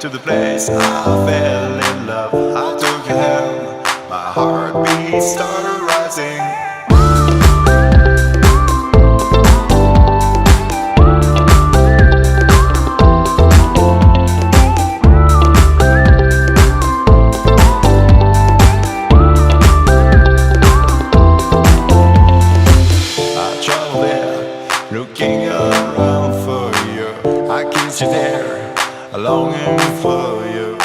to the place I fell in love. I took your hand, my heartbeat started rising. Looking around for you, I kiss you there, longing for you.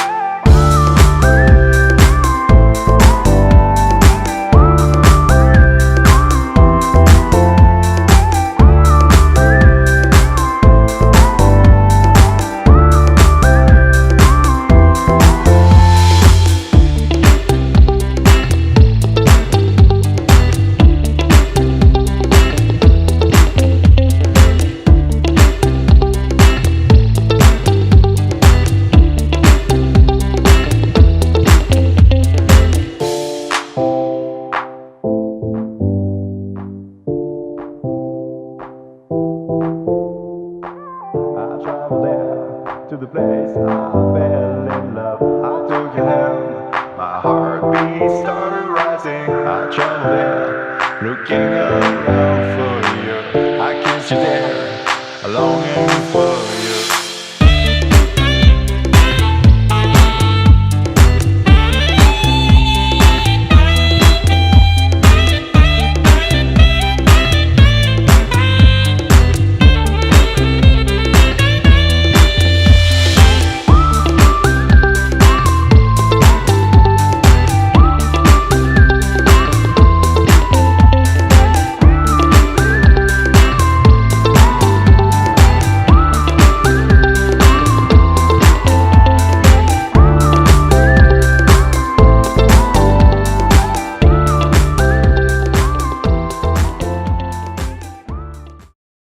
To the place I fell in love. I took your hand, my heartbeat started rising. I traveled there, looking around for you. I kissed you there, longing